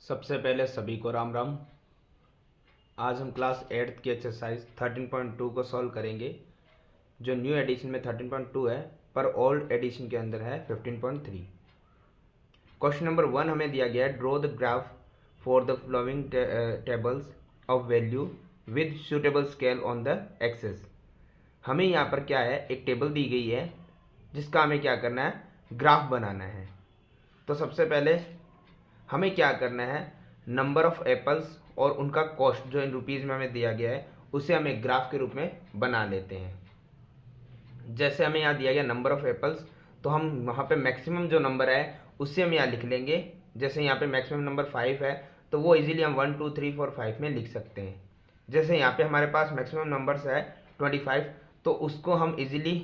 सबसे पहले सभी को राम राम। आज हम क्लास 8th की एक्सरसाइज 13.2 को सॉल्व करेंगे, जो न्यू एडिशन में 13.2 है पर ओल्ड एडिशन के अंदर है 15.3। क्वेश्चन नंबर 1 हमें दिया गया है, draw the graph for the following tables of value with suitable scale on the axes. हमें यहाँ पर क्या है, एक टेबल दी गई है जिसका हमें क्या करना है, ग्राफ बनाना है। तो सबसे पहले हमें क्या करना है, नंबर ऑफ एप्पल्स और उनका कॉस्ट जो इन रुपीज़ में हमें दिया गया है उसे हम एक ग्राफ के रूप में बना लेते हैं। जैसे हमें यहाँ दिया गया नंबर ऑफ एप्पल्स, तो हम वहाँ पे मैक्सिमम जो नंबर है उससे हम यहाँ लिख लेंगे। जैसे यहाँ पे मैक्सिमम नंबर 5 है तो वो इजीली हम 1 2 3 4 5 में लिख सकते हैं। जैसे यहाँ पे हमारे पास मैक्सिमम नंबर्स है 25, तो उसको हम इजीली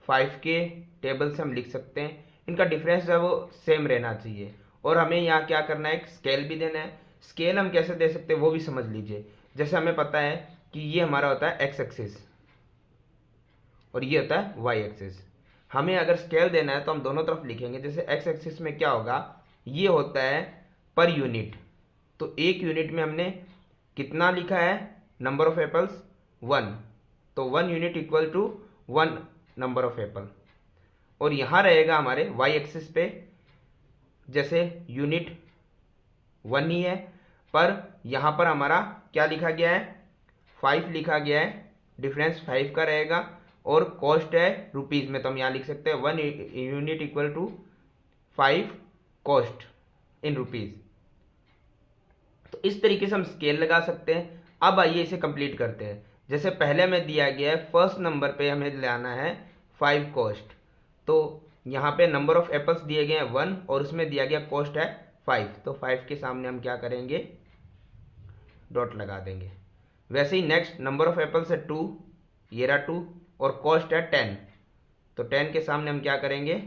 5 के टेबल से हम लिख सकते हैं। इनका डिफरेंस जो है वो सेम रहना चाहिए। और हमें यहाँ क्या करना है, एक स्केल भी देना है। स्केल हम कैसे दे सकते हैं वो भी समझ लीजिए। जैसे हमें पता है कि ये हमारा होता है एक्स एक्सिस और ये होता है वाई एक्सिस। हमें अगर स्केल देना है तो हम दोनों तरफ लिखेंगे। जैसे एक्स एक्सिस में क्या होगा, ये होता है पर यूनिट, तो एक यूनिट में हमने कितना लिखा है, नंबर ऑफ एप्पल्स 1, तो 1 unit equal to 1 number of apple. और यहाँ रहेगा हमारे वाई एक्सिस पे, जैसे यूनिट 1 ही है पर यहाँ पर हमारा क्या लिखा गया है, 5 लिखा गया है, डिफरेंस 5 का रहेगा। और कॉस्ट है रुपीज़ में, तो हम यहाँ लिख सकते हैं 1 unit equal to 5 cost in rupees. तो इस तरीके से हम स्केल लगा सकते हैं। अब आइए इसे कंप्लीट करते हैं। जैसे पहले हमें दिया गया है, फर्स्ट नंबर पे हमें लाना है 5 कॉस्ट, तो यहाँ पे नंबर ऑफ एप्पल्स दिए गए हैं 1 और उसमें दिया गया कॉस्ट है 5, तो 5 के सामने हम क्या करेंगे, डॉट लगा देंगे। वैसे ही नेक्स्ट नंबर ऑफ एप्पल्स है 2, ये रहा 2 और कॉस्ट है 10, तो 10 के सामने हम क्या करेंगे,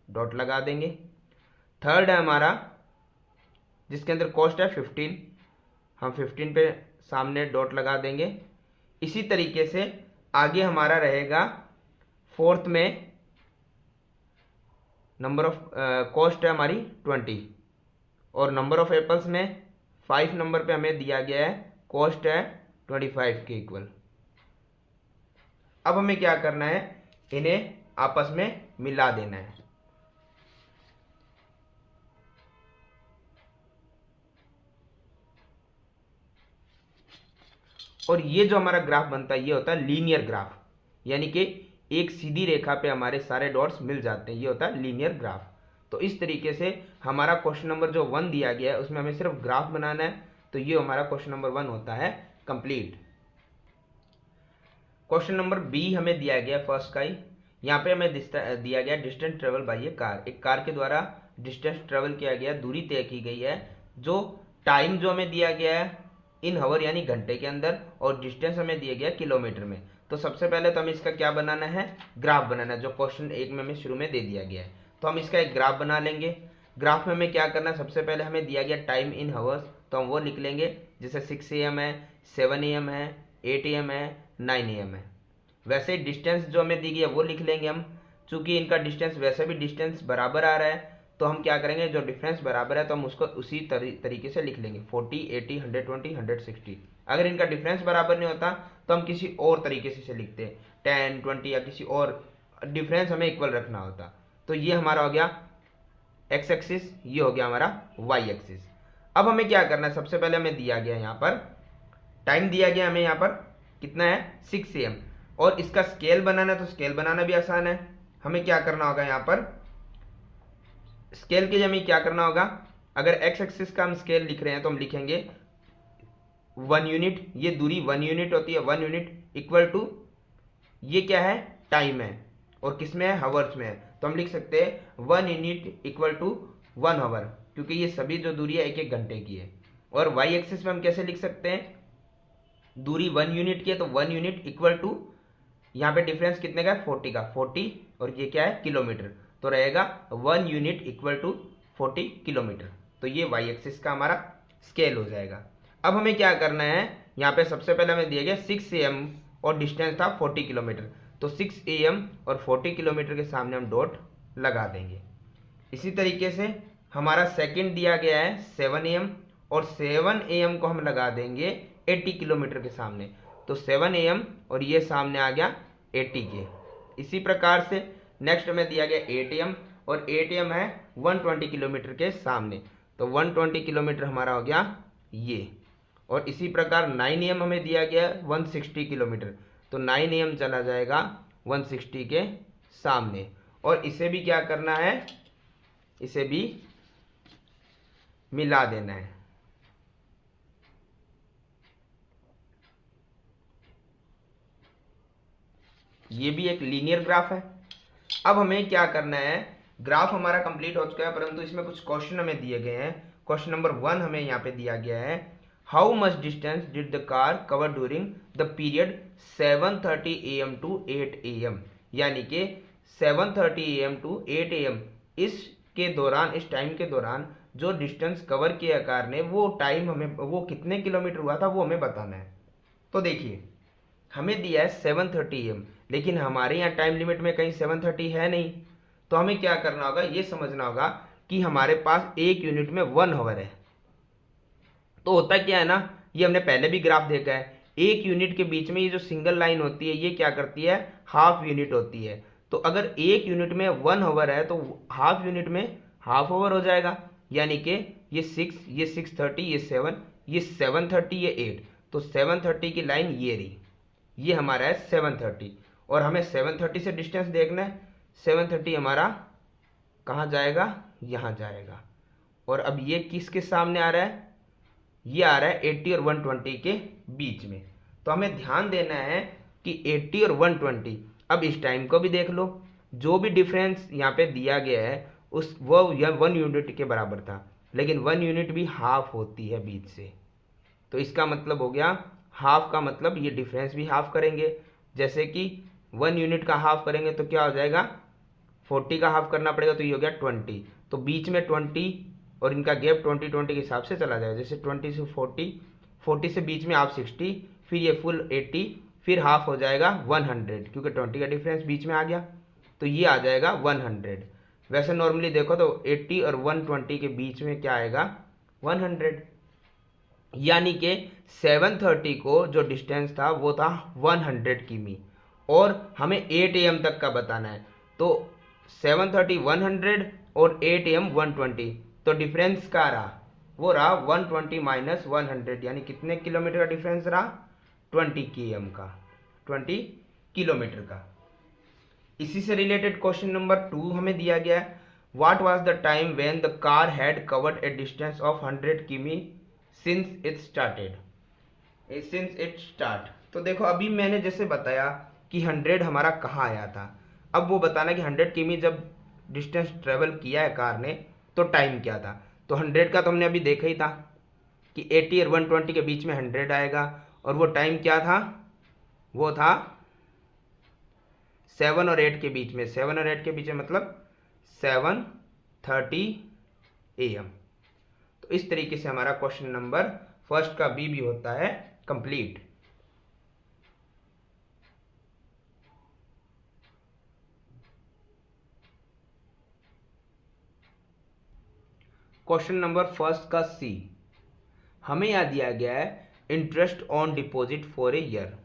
डॉट लगा देंगे। थर्ड है हमारा जिसके अंदर कॉस्ट है 15, हम 15 पे सामने डॉट लगा देंगे। इसी तरीके से आगे हमारा रहेगा, फोर्थ में नंबर ऑफ कॉस्ट है हमारी 20 और नंबर ऑफ एप्पल्स में 5 नंबर पे हमें दिया गया है, कॉस्ट है 25 के इक्वल। अब हमें क्या करना है, इन्हें आपस में मिला देना है। और ये जो हमारा ग्राफ बनता है ये होता है लीनियर ग्राफ, यानी कि एक सीधी रेखा पे हमारे सारे डॉट्स मिल जाते हैं, ये होता है लीनियर ग्राफ। तो इस तरीके से हमारा क्वेश्चन नंबर जो 1 दिया गया है उसमें हमें सिर्फ ग्राफ बनाना है, तो ये हमारा क्वेश्चन नंबर 1 होता है कंप्लीट। क्वेश्चन नंबर बी हमें दिया गया फर्स्ट का ही। यहाँ पे हमें दिया गया distance travel by A car, एक कार के द्वारा डिस्टेंस ट्रेवल किया गया, दूरी तय की गई है। जो टाइम जो हमें दिया गया है इन हावर यानी घंटे के अंदर, और डिस्टेंस हमें दिया गया किलोमीटर में। तो सबसे पहले तो हमें इसका क्या बनाना है, ग्राफ बनाना है, जो क्वेश्चन 1 में हमें शुरू में दे दिया गया है। तो हम इसका एक ग्राफ बना लेंगे। ग्राफ में हमें क्या करना है, सबसे पहले हमें दिया गया टाइम इन हावर्स, तो हम वो लिख लेंगे। जैसे 6 AM है, 7 AM है, 8 AM है, 9 AM है। वैसे डिस्टेंस जो हमें दी गई है वो लिख लेंगे हम। चूंकि इनका डिस्टेंस वैसे भी डिस्टेंस बराबर आ रहा है, तो हम क्या करेंगे, जो डिफरेंस बराबर है तो हम उसको उसी तरीके से लिख लेंगे, 40 80 120 160। अगर इनका डिफरेंस बराबर नहीं होता तो हम किसी और तरीके से लिखते हैं, 10 20 या किसी और डिफरेंस हमें इक्वल रखना होता। तो ये हमारा हो गया एक्स एक्सिस, ये हो गया हमारा वाई एक्सिस। अब हमें क्या करना है, सबसे पहले हमें दिया गया यहाँ पर टाइम दिया गया, हमें यहाँ पर कितना है 6 AM, और इसका स्केल बनाना है, तो स्केल बनाना भी आसान है। हमें क्या करना होगा, यहाँ पर स्केल के लिए हमें क्या करना होगा, अगर एक्स एक्सिस का हम स्केल लिख रहे हैं तो हम लिखेंगे 1 यूनिट, ये दूरी 1 यूनिट होती है, 1 यूनिट इक्वल टू, ये क्या है, टाइम है, और किस में है, हावर्स में है, तो हम लिख सकते हैं 1 यूनिट इक्वल टू 1 हावर, क्योंकि ये सभी जो दूरी है 1 1 घंटे की है। और वाई एक्सिस में हम कैसे लिख सकते हैं, दूरी 1 यूनिट की है तो 1 यूनिट इक्वल टू, यहाँ पे डिफरेंस कितने का है, 40 का, 40, और ये क्या है, किलोमीटर, तो रहेगा 1 यूनिट इक्वल टू 40 किलोमीटर। तो ये वाई एक्सिस का हमारा स्केल हो जाएगा। अब हमें क्या करना है, यहाँ पे सबसे पहले हमें दिया गया 6 AM और डिस्टेंस था 40 किलोमीटर, तो 6 AM और 40 किलोमीटर के सामने हम डॉट लगा देंगे। इसी तरीके से हमारा सेकंड दिया गया है 7 AM और 7 AM को हम लगा देंगे 80 किलोमीटर के सामने, तो 7 AM और ये सामने आ गया 80 के। इसी प्रकार से नेक्स्ट में दिया गया 8 AM और 8 AM है 120 किलोमीटर के सामने, तो 120 किलोमीटर हमारा हो गया ये। और इसी प्रकार 9 AM हमें दिया गया 160 किलोमीटर, तो 9 AM चला जाएगा 160 के सामने। और इसे भी क्या करना है, इसे भी मिला देना है। ये भी एक लीनियर ग्राफ है। अब हमें क्या करना है, ग्राफ हमारा कंप्लीट हो चुका है, परंतु इसमें कुछ क्वेश्चन हमें दिए गए हैं। क्वेश्चन नंबर 1 हमें यहाँ पे दिया गया है, how much distance did the car cover during the period 7:30 AM to 8 AM, यानी कि 7:30 AM टू 8 AM इसके दौरान, इस टाइम के दौरान जो डिस्टेंस कवर किया कार ने, वो टाइम हमें, वो कितने किलोमीटर हुआ था वो हमें बताना है। तो देखिए हमें दिया है 7:30 AM, लेकिन हमारे यहाँ टाइम लिमिट में कहीं 7:30 है नहीं, तो हमें क्या करना होगा, ये समझना होगा कि हमारे पास एक यूनिट में 1 आवर है। तो होता क्या है ना, ये हमने पहले भी ग्राफ देखा है, एक यूनिट के बीच में ये जो सिंगल लाइन होती है ये क्या करती है, हाफ यूनिट होती है। तो अगर एक यूनिट में 1 आवर है तो हाफ यूनिट में हाफ आवर हो जाएगा, यानी कि ये 6, ये 6:30, ये 7, ये 7:30, ये 8, तो 7:30 की लाइन ये रही, ये हमारा है 7:30। और हमें 7:30 से डिस्टेंस देखना है, 7:30 हमारा कहाँ जाएगा, यहाँ जाएगा। और अब ये किसके सामने आ रहा है, ये आ रहा है 80 और 120 के बीच में। तो हमें ध्यान देना है कि 80 और 120, अब इस टाइम को भी देख लो, जो भी डिफरेंस यहाँ पे दिया गया है उस वो 1 यूनिट के बराबर था, लेकिन 1 यूनिट भी हाफ होती है बीच से, तो इसका मतलब हो गया हाफ का मतलब ये डिफरेंस भी हाफ करेंगे। जैसे कि 1 यूनिट का हाफ करेंगे तो क्या हो जाएगा, 40 का हाफ करना पड़ेगा, तो ये हो गया 20, तो बीच में 20 और इनका गैप 20-20 के हिसाब से चला जाएगा। जैसे 20 से 40, 40 से बीच में आप 60, फिर ये फुल 80, फिर हाफ हो जाएगा 100, क्योंकि 20 का डिफरेंस बीच में आ गया, तो ये आ जाएगा 100। वैसे नॉर्मली देखो तो 80 और 120 के बीच में क्या आएगा, 100, यानी कि 7:30 को जो डिस्टेंस था वो था 100 किमी, और हमें 8 AM तक का बताना है। तो 7:30 100 और 8 AM 120, तो डिफरेंस क्या रहा, वो रहा 120 माइनस 100, यानी कितने किलोमीटर का डिफरेंस रहा, 20 km का, 20 किलोमीटर का। इसी से रिलेटेड क्वेश्चन नंबर 2 हमें दिया गया है, what was the time when the car had covered A distance of 100 किमी since it started, since it start. तो देखो अभी मैंने जैसे बताया कि 100 हमारा कहाँ आया था, अब वो बताना कि 100 किमी जब डिस्टेंस ट्रेवल किया है कार ने तो टाइम क्या था। तो 100 का तो हमने अभी देखा ही था कि 80 और 120 के बीच में 100 आएगा, और वो टाइम क्या था, वो था 7 और 8 के बीच में, 7 और 8 के बीच में मतलब 7:30 AM। तो इस तरीके से हमारा क्वेश्चन नंबर फर्स्ट का बी भी होता है कंप्लीट। क्वेश्चन नंबर फर्स्ट का सी, हमें यहां दिया गया है interest on deposit for a year,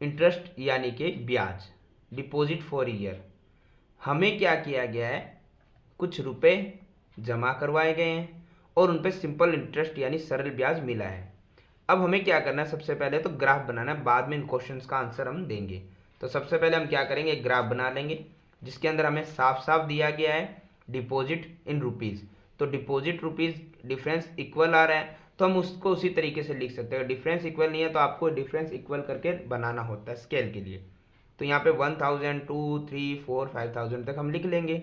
interest यानी कि ब्याज, डिपॉजिट फॉर ईयर। हमें क्या किया गया है, कुछ रुपए जमा करवाए गए हैं और उन पर सिंपल इंटरेस्ट यानी सरल ब्याज मिला है। अब हमें क्या करना है, सबसे पहले तो ग्राफ बनाना है, बाद में इन क्वेश्चंस का आंसर हम देंगे। तो सबसे पहले हम क्या करेंगे, एक ग्राफ बना लेंगे जिसके अंदर हमें साफ साफ दिया गया है डिपॉजिट इन रुपीज़। तो डिपॉजिट रुपीज़ डिफरेंस इक्वल आ रहा है, तो हम उसको उसी तरीके से लिख सकते हैं। डिफरेंस इक्वल नहीं है तो आपको डिफरेंस इक्वल करके बनाना होता है स्केल के लिए। तो यहाँ पे 1000, 2, 3, 4, 5000 तक हम लिख लेंगे।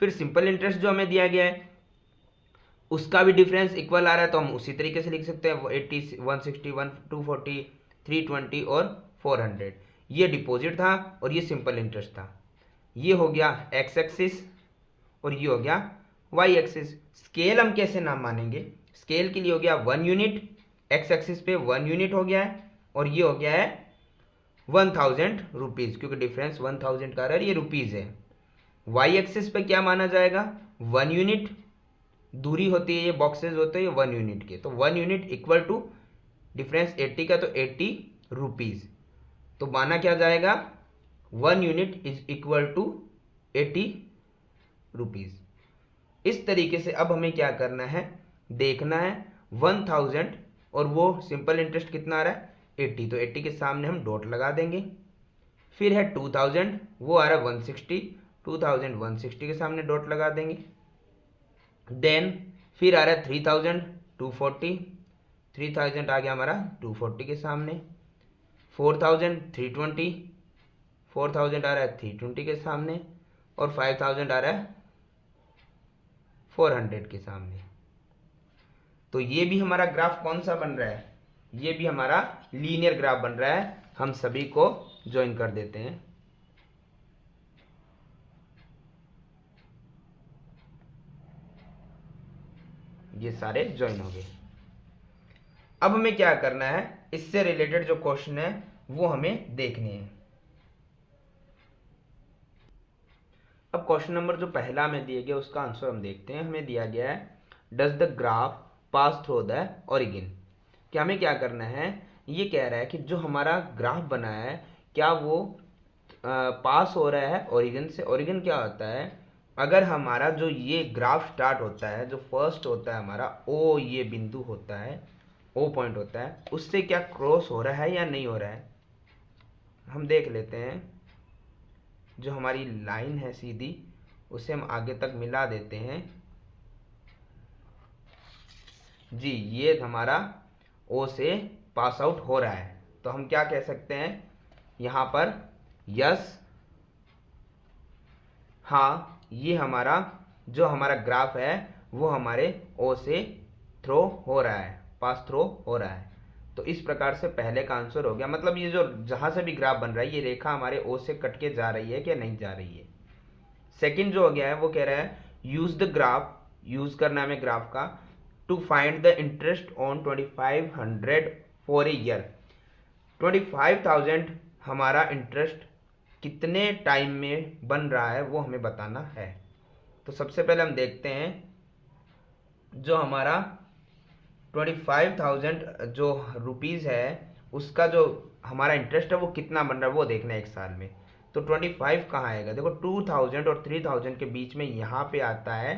फिर सिंपल इंटरेस्ट जो हमें दिया गया है उसका भी डिफरेंस इक्वल आ रहा है, तो हम उसी तरीके से लिख सकते हैं 80, 160, 240, 320 और 400। ये डिपॉजिट था और ये सिंपल इंटरेस्ट था। ये हो गया एक्स एक्सिस और ये हो गया वाई एक्सिस। स्केल हम कैसे नाम मानेंगे, स्केल के लिए हो गया 1 यूनिट, एक्स एक्सिस पे 1 यूनिट हो गया है, और ये हो गया है 1000 रुपीज़, क्योंकि डिफरेंस 1000 का रहा है, ये रुपीज़ है। वाई एक्सिस पे क्या माना जाएगा, 1 यूनिट दूरी होती है, ये बॉक्सेस होते हैं ये 1 यूनिट के, तो 1 यूनिट इक्वल टू डिफरेंस 80 का, तो 80 रुपीज़। तो माना क्या जाएगा, 1 unit is equal to 80 rupees. इस तरीके से अब हमें क्या करना है, देखना है 1000 और वो सिंपल इंटरेस्ट कितना आ रहा है 80, तो 80 के सामने हम डॉट लगा देंगे। फिर है 2000, वो आ रहा है 160, 2000 160 के सामने डॉट लगा देंगे। देन फिर आ रहा है 3000 240, 3000 आ गया हमारा 240 के सामने। 4000 320, 4000 आ रहा है 320 के सामने, और 5000 आ रहा है 400 के सामने। तो ये भी हमारा ग्राफ कौन सा बन रहा है, ये भी हमारा लीनियर ग्राफ बन रहा है। हम सभी को ज्वाइन कर देते हैं। ये सारे ज्वाइन हो गए। अब हमें क्या करना है, इससे रिलेटेड जो क्वेश्चन है वो हमें देखने हैं। अब क्वेश्चन नंबर जो पहला हमें दिया गया उसका आंसर हम देखते हैं। हमें दिया गया है does the graph pass through the origin. क्या हमें क्या करना है, ये कह रहा है कि जो हमारा ग्राफ बना है क्या वो पास हो रहा है ओरिजिन से। ओरिजिन क्या होता है, अगर हमारा जो ये ग्राफ स्टार्ट होता है, जो फर्स्ट होता है हमारा ओ, ये बिंदु होता है, ओ पॉइंट होता है, उससे क्या क्रॉस हो रहा है या नहीं हो रहा है। हम देख लेते हैं, जो हमारी लाइन है सीधी उसे हम आगे तक मिला देते हैं। जी ये हमारा ओ से पास आउट हो रहा है, तो हम क्या कह सकते हैं यहाँ पर, यस हाँ ये हमारा जो हमारा ग्राफ है वो हमारे ओ से थ्रो हो रहा है, पास थ्रो हो रहा है। तो इस प्रकार से पहले का आंसर हो गया। मतलब ये जो जहां से भी ग्राफ बन रहा है ये रेखा हमारे ओ से कट के जा रही है कि नहीं जा रही है। सेकंड जो हो गया है वो कह रहा है यूज द ग्राफ, यूज करना है हमें ग्राफ का, to find the interest on 2500 for a year. 25,000 हमारा इंटरेस्ट कितने टाइम में बन रहा है वो हमें बताना है। तो सबसे पहले हम देखते हैं जो हमारा 25,000 जो रुपीज़ है उसका जो हमारा इंटरेस्ट है वो कितना बन रहा है वो देखना है एक साल में। तो 25 कहाँ आएगा, देखो 2000 और 3000 के बीच में यहाँ पे आता है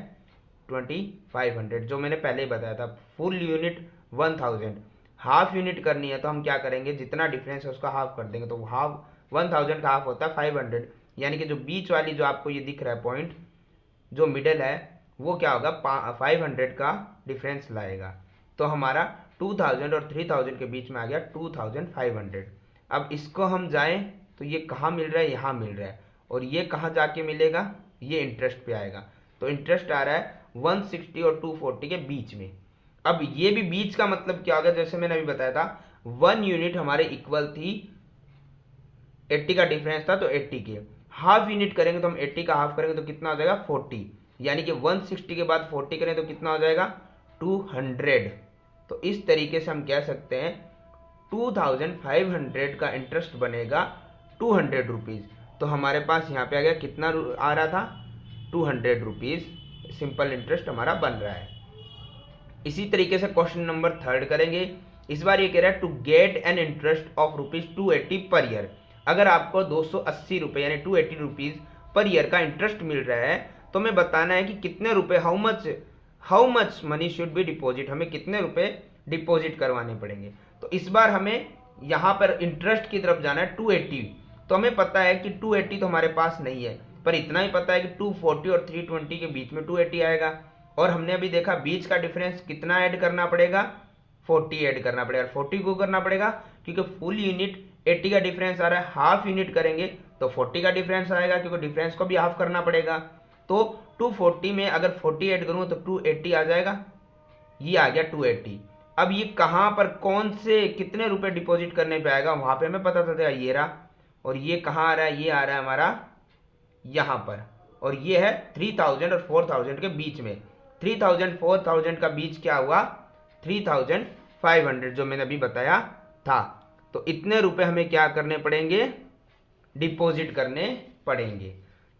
2500, जो मैंने पहले ही बताया था। फुल यूनिट 1000, हाफ यूनिट करनी है तो हम क्या करेंगे, जितना डिफरेंस है उसका हाफ कर देंगे। तो हाफ 1000 का हाफ होता है 500, यानी कि जो बीच वाली जो आपको ये दिख रहा है पॉइंट जो मिडल है वो क्या होगा 500 का डिफरेंस लाएगा। तो हमारा 2000 और 3000 के बीच में आ गया 2500। अब इसको हम जाएं तो ये कहाँ मिल रहा है, यहाँ मिल रहा है, और ये कहाँ जाके मिलेगा, ये इंटरेस्ट पे आएगा। तो इंटरेस्ट आ रहा है 160 और 240 के बीच में। अब ये भी बीच का मतलब क्या होगा, जैसे मैंने अभी बताया था 1 यूनिट हमारे इक्वल थी 80 का डिफरेंस था, तो 80 के हाफ यूनिट करेंगे तो हम 80 का हाफ करेंगे तो कितना हो जाएगा 40, यानी कि 160 के बाद 40 करें तो कितना हो जाएगा 200। तो इस तरीके से हम कह सकते हैं 2500 का इंटरेस्ट बनेगा 200 रुपीज़। तो हमारे पास यहाँ पे आ गया कितना आ रहा था 200 रुपीज़ सिंपल इंटरेस्ट हमारा बन रहा है। इसी तरीके से क्वेश्चन नंबर 3 करेंगे। इस बार ये कह रहा है to get an interest of ₹280 per year. अगर आपको 280 रुपये यानी 280 रुपीज़ पर ईयर का इंटरेस्ट मिल रहा है तो हमें बताना है कि कितने रुपए, how much money should be deposit, हमें कितने रुपए डिपॉजिट करवाने पड़ेंगे। तो इस बार हमें यहाँ पर इंटरेस्ट की तरफ जाना है 280। तो हमें पता है कि 280 तो हमारे पास नहीं है, पर इतना ही पता है कि 240 और 320 के बीच में 280 आएगा। और हमने अभी देखा बीच का डिफरेंस कितना ऐड करना पड़ेगा, 40 ऐड करना पड़ेगा। 40 को करना पड़ेगा क्योंकि फुल यूनिट 80 का डिफरेंस आ रहा है, हाफ यूनिट करेंगे तो 40 का डिफरेंस आएगा क्योंकि डिफरेंस को भी हाफ करना पड़ेगा। तो 240 में अगर 40 ऐड करूँ तो 280 आ जाएगा, ये आ गया 280। अब ये कहाँ पर कौन से कितने रुपए डिपॉजिट करने पे आएगा वहां पे हमें पता चलेगा, ये रहा। और ये कहाँ आ रहा है, ये आ रहा है हमारा यहाँ पर, और ये है 3000 और 4000 के बीच में। 3000 4000 का बीच क्या हुआ 3500, जो मैंने अभी बताया था। तो इतने रुपए हमें क्या करने पड़ेंगे, डिपॉजिट करने पड़ेंगे।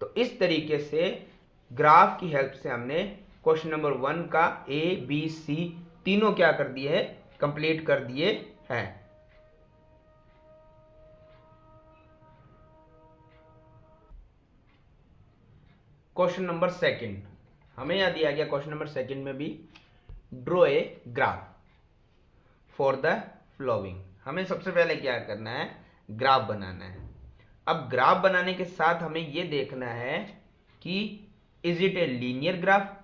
तो इस तरीके से ग्राफ की हेल्प से हमने क्वेश्चन नंबर 1 का ए बी सी तीनों क्या कर दिए है, कंप्लीट कर दिए हैं। क्वेश्चन नंबर 2 हमें यह दिया गया, क्वेश्चन नंबर 2 में भी draw a graph for the flowing. हमें सबसे पहले क्या करना है, ग्राफ बनाना है। अब ग्राफ बनाने के साथ हमें यह देखना है कि is it a linear graph,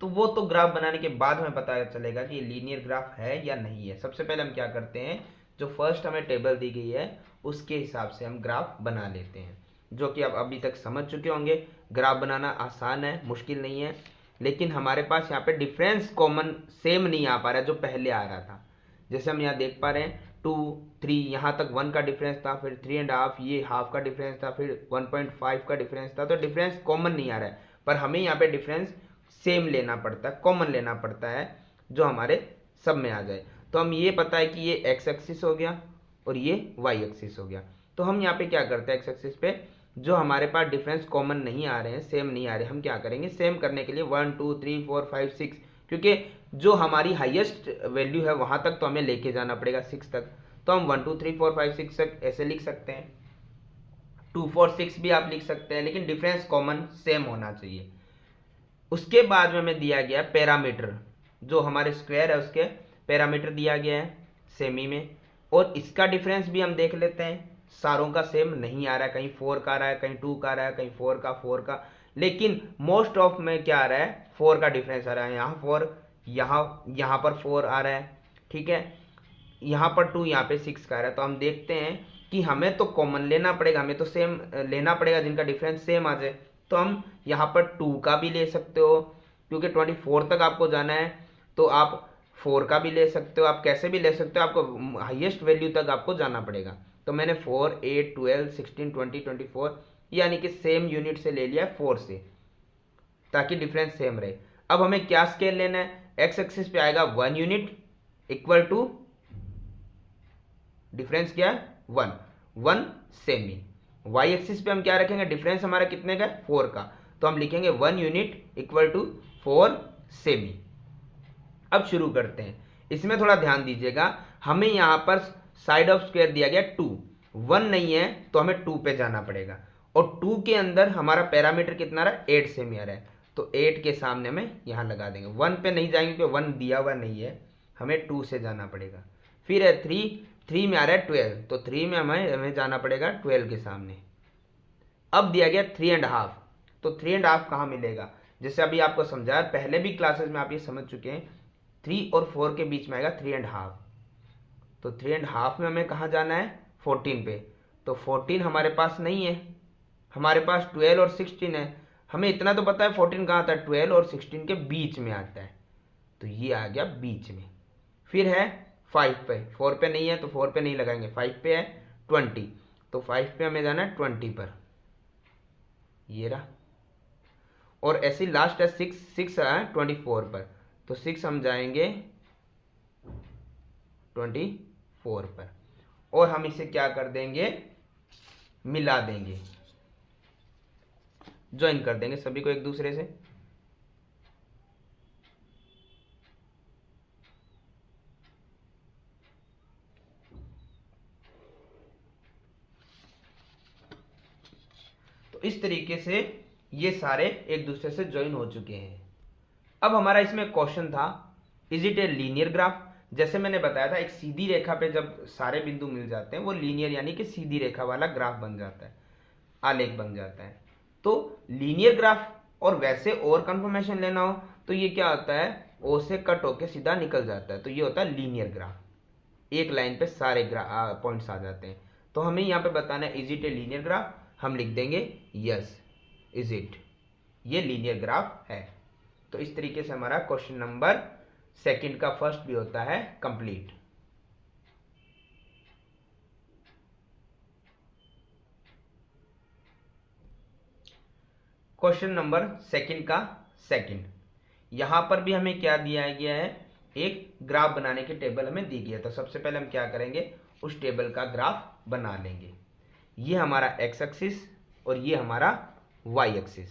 तो वो तो ग्राफ बनाने के बाद हमें पता चलेगा कि ये लीनियर ग्राफ है या नहीं है। सबसे पहले हम क्या करते हैं, जो फर्स्ट हमें टेबल दी गई है उसके हिसाब से हम ग्राफ बना लेते हैं, जो कि आप अभी तक समझ चुके होंगे। ग्राफ बनाना आसान है, मुश्किल नहीं है, लेकिन हमारे पास यहाँ पे डिफरेंस कॉमन सेम नहीं आ पा रहा है जो पहले आ रहा था। जैसे हम यहाँ देख पा रहे हैं 2 3 यहाँ तक 1 का डिफरेंस था, फिर 3.5 ये हाफ का डिफरेंस था, फिर 1.5 का डिफरेंस था। तो डिफरेंस कॉमन नहीं आ रहा है, पर हमें यहाँ पे डिफरेंस सेम लेना पड़ता है, कॉमन लेना पड़ता है जो हमारे सब में आ जाए। तो हम ये पता है कि ये एक्स एक्सिस हो गया और ये वाई एक्सिस हो गया। तो हम यहाँ पे क्या करते हैं, एक्स एक्सिस पे जो हमारे पास डिफरेंस कॉमन नहीं आ रहे हैं, सेम नहीं आ रहे, हम क्या करेंगे, सेम करने के लिए 1 2 3 4 5 6, क्योंकि जो हमारी हाईएस्ट वैल्यू है वहां तक तो हमें लेके जाना पड़ेगा 6 तक। तो हम 1 2 3 4 5 6 तक ऐसे लिख सकते हैं, 2 4 6 भी आप लिख सकते हैं, लेकिन डिफरेंस कॉमन सेम होना चाहिए। उसके बाद में हमें दिया गया पैरामीटर, जो हमारे स्क्वायर है उसके पैरामीटर दिया गया है सेमी में, और इसका डिफरेंस भी हम देख लेते हैं। सारों का सेम नहीं आ रहा है, कहीं 4 का आ रहा है, कहीं 2 का आ रहा है, कहीं 4 का, लेकिन मोस्ट ऑफ में क्या आ रहा है, 4 का डिफरेंस आ रहा है। यहाँ 4, यहाँ पर 4 आ रहा है, ठीक है, यहाँ पर 2, यहाँ पे 6 का आ रहा है। तो हम देखते हैं कि हमें तो कॉमन लेना पड़ेगा, हमें तो सेम लेना पड़ेगा जिनका डिफरेंस सेम आ जाए। तो हम यहाँ पर 2 का भी ले सकते हो, क्योंकि 24 तक आपको जाना है, तो आप 4 का भी ले सकते हो, आप कैसे भी ले सकते हो, आपको हाईएस्ट वैल्यू तक आपको जाना पड़ेगा। तो मैंने 4 8 12 16 20 24 यानी कि सेम यूनिट से ले लिया 4 से, ताकि डिफरेंस सेम रहे। अब हमें क्या स्केल लेना है, एक्स एक्सिस पे आएगा 1 यूनिट इक्वल टू डिफरेंस क्या है 1 सेमी। वाई एक्सिस पे हम क्या रखेंगे, डिफरेंस हमारा कितने का है 4 का, तो हम लिखेंगे 1 यूनिट इक्वल टू 4 सेमी। अब शुरू करते हैं। इसमें थोड़ा ध्यान दीजिएगा, हमें यहां पर साइड ऑफ स्क्वायर दिया गया 2, 1 नहीं है तो हमें 2 पे जाना पड़ेगा, और 2 के अंदर हमारा पैरामीटर कितना रहा, 8 सेमी आ रहा है, तो 8 के सामने हमें यहां लगा देंगे। 1 पे नहीं जाएंगे क्योंकि 1 दिया हुआ नहीं है, हमें 2 से जाना पड़ेगा। फिर है 3 में आ रहा है 12, तो 3 में हमें जाना पड़ेगा 12 के सामने। अब दिया गया 3.5, तो 3.5 कहाँ मिलेगा, जैसे अभी आपको समझाया, पहले भी क्लासेस में आप ये समझ चुके हैं, 3 और 4 के बीच में आएगा 3.5, तो 3.5 में हमें कहाँ जाना है, 14 पे, तो 14 हमारे पास नहीं है, हमारे पास 12 और 16 है। हमें इतना तो पता है 14 कहाँ आता है, 12 और 16 के बीच में आता है, तो ये आ गया बीच में। फिर है 5 पे, 4 पे नहीं है तो 4 पे नहीं लगाएंगे, 5 पे है 20, तो 5 पे हमें जाना है 20 पर, ये रहा। और ऐसी लास्ट है 6 है 24 पर, तो 6 हम जाएंगे 24 पर, और हम इसे क्या कर देंगे, मिला देंगे, ज्वाइन कर देंगे सभी को एक दूसरे से। तो इस तरीके से ये सारे एक दूसरे से ज्वाइन हो चुके हैं। अब हमारा इसमें क्वेश्चन था, is it a linear graph. जैसे मैंने बताया था, एक सीधी रेखा पे जब सारे बिंदु मिल जाते हैं वो लीनियर यानी कि सीधी रेखा वाला ग्राफ बन जाता है, आलेख बन जाता है। तो लीनियर ग्राफ, और वैसे और कंफर्मेशन लेना हो तो ये क्या होता है, ओ से कट होके सीधा निकल जाता है, तो ये होता है लीनियर ग्राफ, एक लाइन पे सारे पॉइंट्स आ जाते हैं। तो हमें यहाँ पे बताना है is it a linear graph, हम लिख देंगे यस इज इट, ये लीनियर ग्राफ है। तो इस तरीके से हमारा क्वेश्चन नंबर 2 का फर्स्ट भी होता है कंप्लीट। क्वेश्चन नंबर 2 का सेकंड, यहां पर भी हमें क्या दिया गया है, एक ग्राफ बनाने की टेबल हमें दी गई है। तो सबसे पहले हम क्या करेंगे, उस टेबल का ग्राफ बना लेंगे। ये हमारा एक्स एक्सिस और ये हमारा वाई एक्सिस।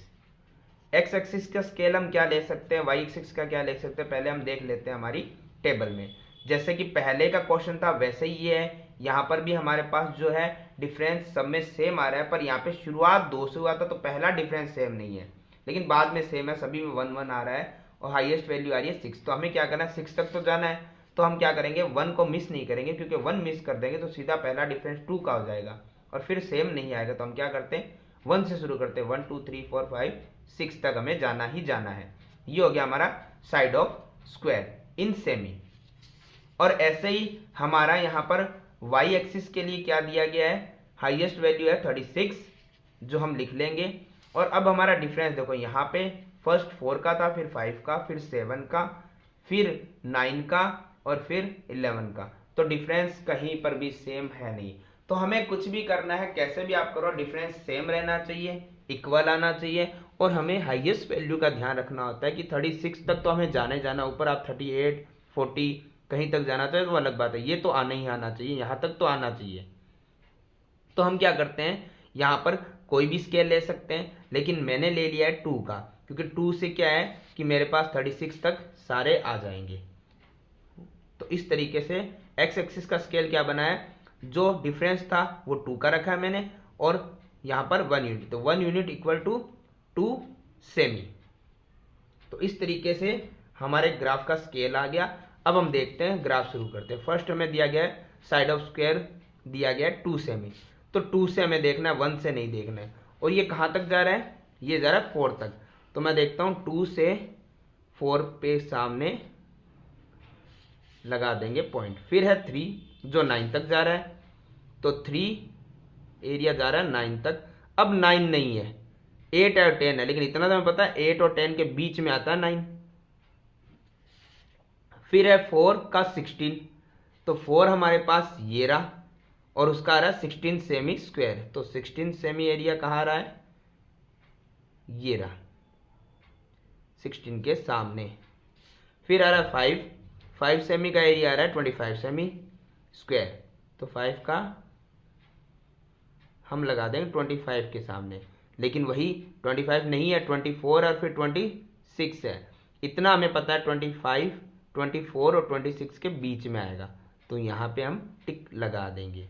एक्स एक्सिस का स्केल हम क्या ले सकते हैं, वाई एक्सिस का क्या ले सकते हैं, पहले हम देख लेते हैं हमारी टेबल में। जैसे कि पहले का क्वेश्चन था वैसे ही ये है, यहाँ पर भी हमारे पास जो है डिफरेंस सब में सेम आ रहा है, पर यहाँ पे शुरुआत 2 से हुआ था तो पहला डिफरेंस सेम नहीं है, लेकिन बाद में सेम है, सभी में 1 1 आ रहा है और हाईएस्ट वैल्यू आ रही है 6। तो हमें क्या करना है, 6 तक तो जाना है, तो हम क्या करेंगे 1 को मिस नहीं करेंगे, क्योंकि 1 मिस कर देंगे तो सीधा पहला डिफरेंस 2 का हो जाएगा और फिर सेम नहीं आएगा। तो हम क्या करते हैं 1 से शुरू करते हैं, 1 2 3 4 5 6 तक हमें जाना ही जाना है। ये हो गया हमारा side of square in semi. और ऐसे ही हमारा यहाँ पर वाई एक्सिस के लिए क्या दिया गया है, हाईएस्ट वैल्यू है 36 जो हम लिख लेंगे। और अब हमारा डिफरेंस देखो, यहाँ पे फर्स्ट 4 का था, फिर 5 का, फिर 7 का, फिर 9 का और फिर 11 का। तो डिफरेंस कहीं पर भी सेम है नहीं। तो हमें कुछ भी करना है, कैसे भी आप करो, डिफरेंस सेम रहना चाहिए, इक्वल आना चाहिए। और हमें हाईएस्ट वैल्यू का ध्यान रखना होता है कि 36 तक तो हमें जाने जाना, ऊपर आप 38 40 कहीं तक जाना चाहिए तो अलग बात है, ये तो आना ही आना चाहिए, यहाँ तक तो आना चाहिए। तो हम क्या करते हैं, यहाँ पर कोई भी स्केल ले सकते हैं, लेकिन मैंने ले लिया है 2 का, क्योंकि 2 से क्या है कि मेरे पास 36 तक सारे आ जाएंगे। तो इस तरीके से एक्स एक्सिस का स्केल क्या बना है, जो डिफरेंस था वो 2 का रखा है मैंने, और यहाँ पर 1 यूनिट, तो 1 यूनिट इक्वल टू 2 सेमी। तो इस तरीके से हमारे ग्राफ का स्केल आ गया। अब हम देखते हैं ग्राफ शुरू करते हैं। फर्स्ट हमें दिया गया है साइड ऑफ स्क्वायर, दिया गया है 2 सेमी। तो 2 से हमें देखना है, 1 से नहीं देखना है। और ये कहाँ तक जा रहा है, ये जा रहा है 4 तक। तो मैं देखता हूँ 2 से 4 पे सामने लगा देंगे पॉइंट। फिर है 3 जो 9 तक जा रहा है, तो 3 एरिया जा रहा है 9 तक। अब 9 नहीं है, 8 और 10 है, लेकिन इतना तो हमें पता है 8 और 10 के बीच में आता है 9। फिर है 4 का 16, तो 4 हमारे पास ये रहा और उसका आ रहा है 16 सेमी स्क्वायर। तो 16 सेमी एरिया कहाँ रहा है, ये रहा 16 के सामने। फिर आ रहा है 5 सेमी का एरिया आ रहा है 25 सेमी स्क्वायर। तो 5 का हम लगा देंगे 25 के सामने, लेकिन वही 25 नहीं है, 24 और फिर 26 है। इतना हमें पता है 25, 24 और 26 के बीच में आएगा, तो यहाँ पे हम टिक लगा देंगे।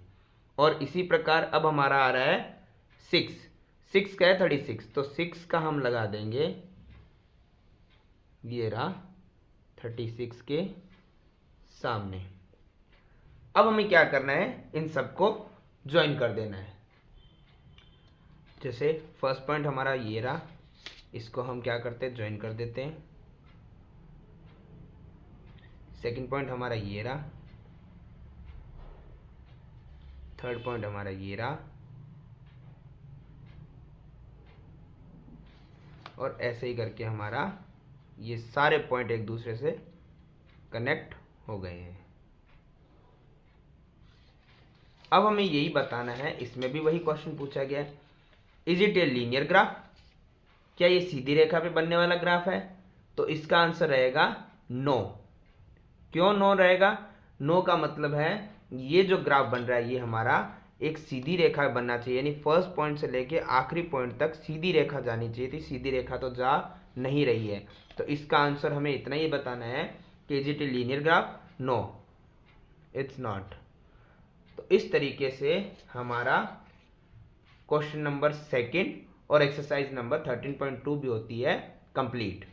और इसी प्रकार अब हमारा आ रहा है 6 का है 36, तो 6 का हम लगा देंगे, ये रहा 36 के सामने। अब हमें क्या करना है, इन सबको ज्वाइन कर देना है। जैसे फर्स्ट पॉइंट हमारा ये रहा, इसको हम क्या करते हैं, ज्वाइन कर देते हैं। सेकंड पॉइंट हमारा ये रहा, थर्ड पॉइंट हमारा ये रहा, और ऐसे ही करके हमारा ये सारे पॉइंट एक दूसरे से कनेक्ट हो गए हैं। अब हमें यही बताना है, इसमें भी वही क्वेश्चन पूछा गया है, is it a linear graph, क्या ये सीधी रेखा पे बनने वाला ग्राफ है? तो इसका आंसर रहेगा नो। क्यों नो रहेगा? नो का मतलब है ये जो ग्राफ बन रहा है ये हमारा एक सीधी रेखा बनना चाहिए, यानी फर्स्ट पॉइंट से लेके आखिरी पॉइंट तक सीधी रेखा जानी चाहिए थी, सीधी रेखा तो जा नहीं रही है। तो इसका आंसर हमें इतना ही बताना है कि is it a linear graph, no it's not. तो इस तरीके से हमारा क्वेश्चन नंबर 2 और एक्सरसाइज नंबर 13.2 भी होती है कंप्लीट।